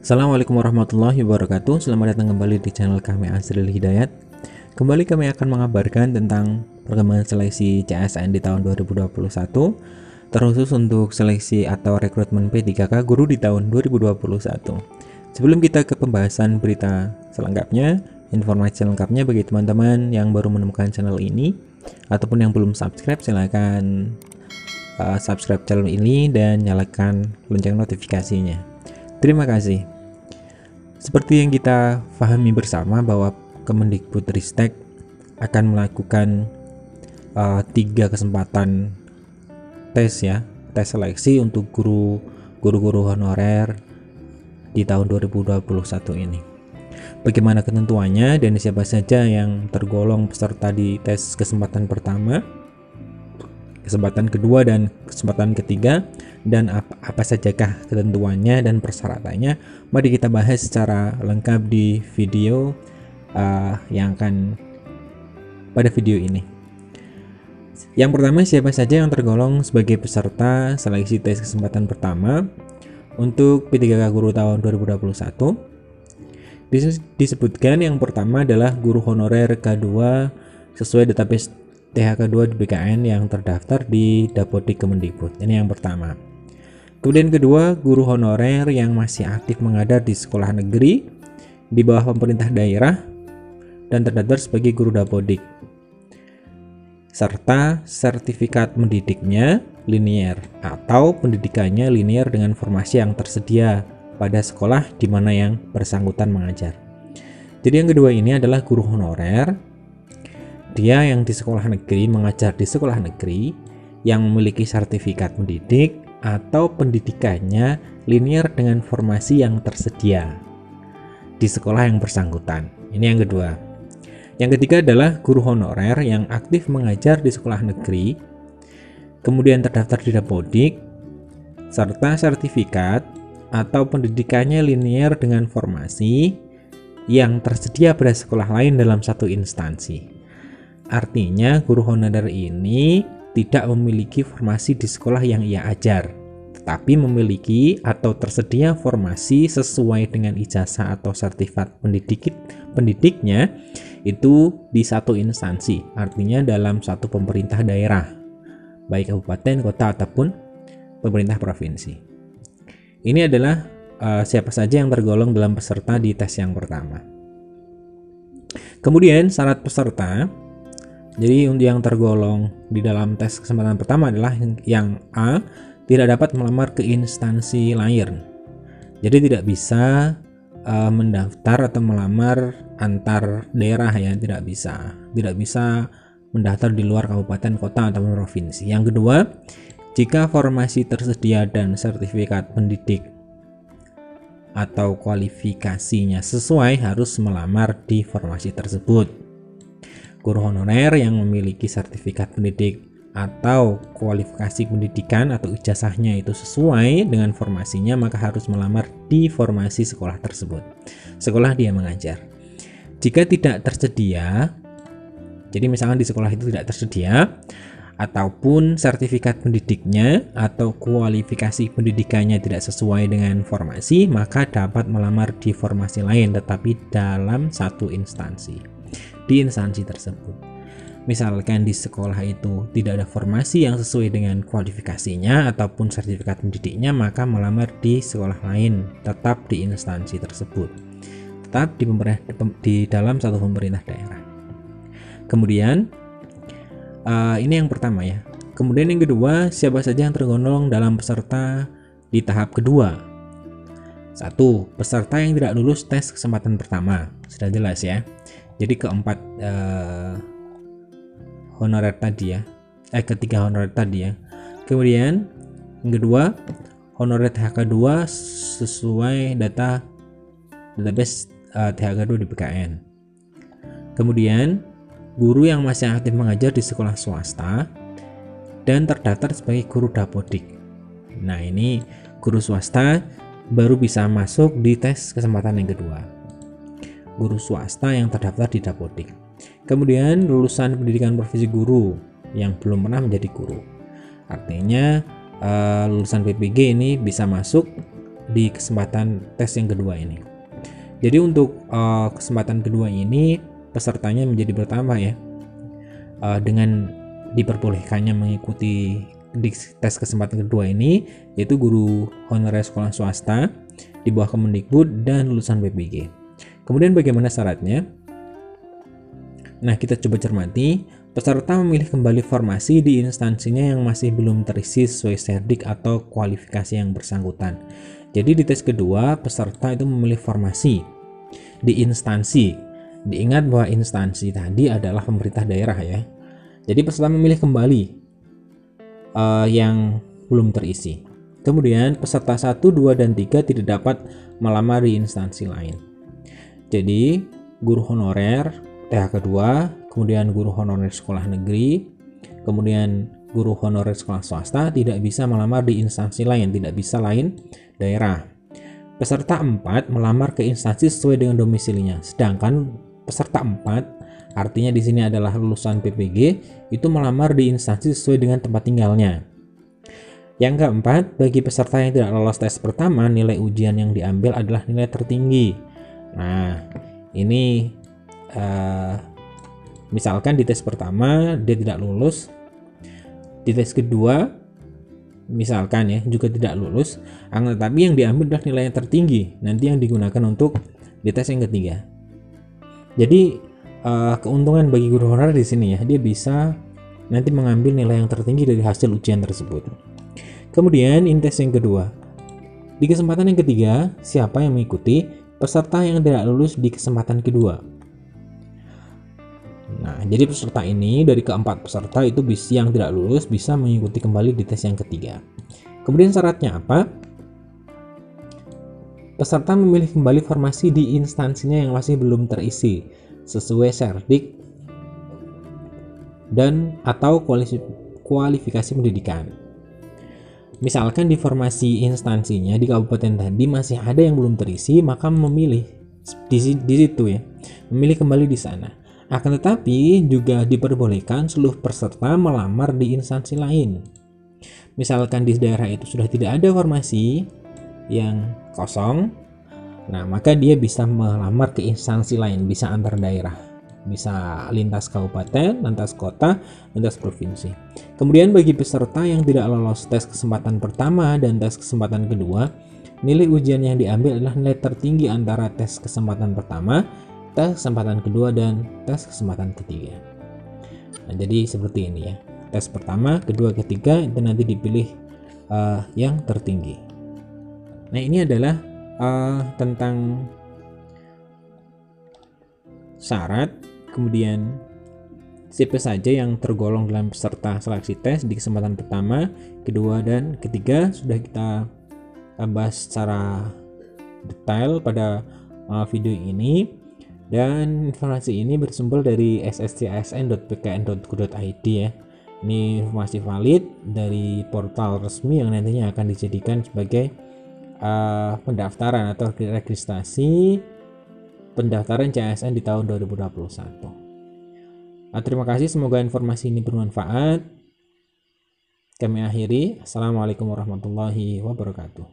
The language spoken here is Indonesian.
Assalamualaikum warahmatullahi wabarakatuh. Selamat datang kembali di channel kami Azril Hidayat. Kembali kami akan mengabarkan tentang perkembangan seleksi CSN di tahun 2021, terkhusus untuk seleksi atau rekrutmen P3K guru di tahun 2021. Sebelum kita ke pembahasan berita selengkapnya, informasi lengkapnya bagi teman-teman yang baru menemukan channel ini ataupun yang belum subscribe, silahkan subscribe channel ini dan nyalakan lonceng notifikasinya. Terima kasih. Seperti yang kita pahami bersama bahwa Kemendikbudristek akan melakukan 3 kesempatan tes seleksi untuk guru-guru honorer di tahun 2021 ini. Bagaimana ketentuannya dan siapa saja yang tergolong peserta di tes kesempatan pertama, kesempatan kedua dan kesempatan ketiga, dan apa sajakah ketentuannya dan persyaratannya, mari kita bahas secara lengkap di video yang akan pada video ini. Yang pertama, siapa saja yang tergolong sebagai peserta seleksi tes kesempatan pertama untuk P3K guru tahun 2021. Disebutkan yang pertama adalah guru honorer K2 sesuai database THK2 di BKN yang terdaftar di Dapodik Kemendikbud. Ini yang pertama. Kemudian kedua, guru honorer yang masih aktif mengajar di sekolah negeri di bawah pemerintah daerah dan terdaftar sebagai guru Dapodik, serta sertifikat mendidiknya linier atau pendidikannya linier dengan formasi yang tersedia pada sekolah di mana yang bersangkutan mengajar. Jadi yang kedua ini adalah guru honorer. Dia yang di sekolah negeri mengajar di sekolah negeri yang memiliki sertifikat mendidik atau pendidikannya linier dengan formasi yang tersedia di sekolah yang bersangkutan. Ini yang kedua. Yang ketiga adalah guru honorer yang aktif mengajar di sekolah negeri, kemudian terdaftar di Dapodik, serta sertifikat atau pendidikannya linier dengan formasi yang tersedia pada sekolah lain dalam satu instansi. Artinya guru honorer ini tidak memiliki formasi di sekolah yang ia ajar, tetapi memiliki atau tersedia formasi sesuai dengan ijazah atau sertifikat pendidiknya itu di satu instansi, artinya dalam satu pemerintah daerah, baik kabupaten, kota, ataupun pemerintah provinsi. Ini adalah siapa saja yang tergolong dalam peserta di tes yang pertama. Kemudian syarat peserta. Jadi untuk yang tergolong di dalam tes kesempatan pertama adalah yang A, tidak dapat melamar ke instansi lain. Jadi tidak bisa mendaftar atau melamar antar daerah tidak bisa. Tidak bisa mendaftar di luar kabupaten, kota, atau provinsi. Yang kedua, jika formasi tersedia dan sertifikat pendidik atau kualifikasinya sesuai, harus melamar di formasi tersebut. Guru honorer yang memiliki sertifikat pendidik atau kualifikasi pendidikan atau ijazahnya itu sesuai dengan formasinya, maka harus melamar di formasi sekolah tersebut, sekolah dia mengajar. Jika tidak tersedia, jadi misalkan di sekolah itu tidak tersedia, ataupun sertifikat pendidiknya atau kualifikasi pendidikannya tidak sesuai dengan formasi, maka dapat melamar di formasi lain tetapi dalam satu instansi. Di instansi tersebut, misalkan di sekolah itu tidak ada formasi yang sesuai dengan kualifikasinya ataupun sertifikat pendidiknya, maka melamar di sekolah lain tetap di instansi tersebut, tetap di dalam satu pemerintah daerah. Kemudian ini yang pertama ya. Kemudian yang kedua, siapa saja yang tergolong dalam peserta di tahap kedua. 1. Peserta yang tidak lulus tes kesempatan pertama. Sudah jelas ya. Jadi keempat honorer tadi ya, ketiga honorer tadi ya. Kemudian yang kedua, honorer THK2 sesuai database THK2 di BKN. Kemudian guru yang masih aktif mengajar di sekolah swasta dan terdaftar sebagai guru Dapodik. Nah, ini guru swasta baru bisa masuk di tes kesempatan yang kedua. Guru swasta yang terdaftar di Dapodik. Kemudian lulusan pendidikan profesi guru yang belum pernah menjadi guru. Artinya lulusan PPG ini bisa masuk di kesempatan tes yang kedua ini. Jadi untuk kesempatan kedua ini pesertanya menjadi bertambah ya, dengan diperbolehkannya mengikuti di tes kesempatan kedua ini, yaitu guru honorer sekolah swasta di bawah Kemendikbud dan lulusan PPG. Kemudian bagaimana syaratnya? Nah, kita coba cermati. Peserta memilih kembali formasi di instansinya yang masih belum terisi sesuai serdik atau kualifikasi yang bersangkutan. Jadi di tes kedua, peserta itu memilih formasi di instansi. Diingat bahwa instansi tadi adalah pemerintah daerah ya. Jadi peserta memilih kembali yang belum terisi. Kemudian peserta 1, 2, dan 3 tidak dapat melamar di instansi lain. Jadi guru honorer THK 2, kemudian guru honorer sekolah negeri, kemudian guru honorer sekolah swasta tidak bisa melamar di instansi lain, tidak bisa lain daerah. Peserta 4 melamar ke instansi sesuai dengan domisilinya. Sedangkan peserta 4 artinya di sini adalah lulusan PPG itu melamar di instansi sesuai dengan tempat tinggalnya. Yang keempat, bagi peserta yang tidak lolos tes pertama, nilai ujian yang diambil adalah nilai tertinggi. Nah, ini misalkan di tes pertama dia tidak lulus, di tes kedua misalkan ya juga tidak lulus, tapi yang diambil adalah nilai yang tertinggi nanti yang digunakan untuk di tes yang ketiga. Jadi keuntungan bagi guru honorer di sini ya, dia bisa nanti mengambil nilai yang tertinggi dari hasil ujian tersebut. Kemudian tes yang kedua, di kesempatan yang ketiga siapa yang mengikuti? Peserta yang tidak lulus di kesempatan kedua. Nah, jadi peserta ini dari keempat peserta itu yang tidak lulus bisa mengikuti kembali di tes yang ketiga. Kemudian syaratnya apa? Peserta memilih kembali formasi di instansinya yang masih belum terisi sesuai serdik dan atau kualifikasi pendidikan. Misalkan di formasi instansinya di kabupaten tadi masih ada yang belum terisi, maka memilih di situ ya, memilih kembali di sana. Akan tetapi juga diperbolehkan seluruh peserta melamar di instansi lain. Misalkan di daerah itu sudah tidak ada formasi yang kosong, nah maka dia bisa melamar ke instansi lain, bisa antar daerah, bisa lintas kabupaten, lintas kota, lintas provinsi. Kemudian bagi peserta yang tidak lolos tes kesempatan pertama dan tes kesempatan kedua, nilai ujian yang diambil adalah nilai tertinggi antara tes kesempatan pertama, tes kesempatan kedua, dan tes kesempatan ketiga. Nah, jadi seperti ini ya. Tes pertama, kedua, ketiga itu nanti dipilih yang tertinggi. Nah, ini adalah tentang syarat, kemudian siapa saja yang tergolong dalam peserta seleksi tes di kesempatan pertama, kedua, dan ketiga sudah kita bahas secara detail pada video ini. Dan informasi ini bersumber dari sscsn.bkn.go.id ya. Ini informasi valid dari portal resmi yang nantinya akan dijadikan sebagai pendaftaran atau registrasi pendaftaran CSN di tahun 2021. Terima kasih, semoga informasi ini bermanfaat. Kami akhiri. Assalamualaikum warahmatullahi wabarakatuh.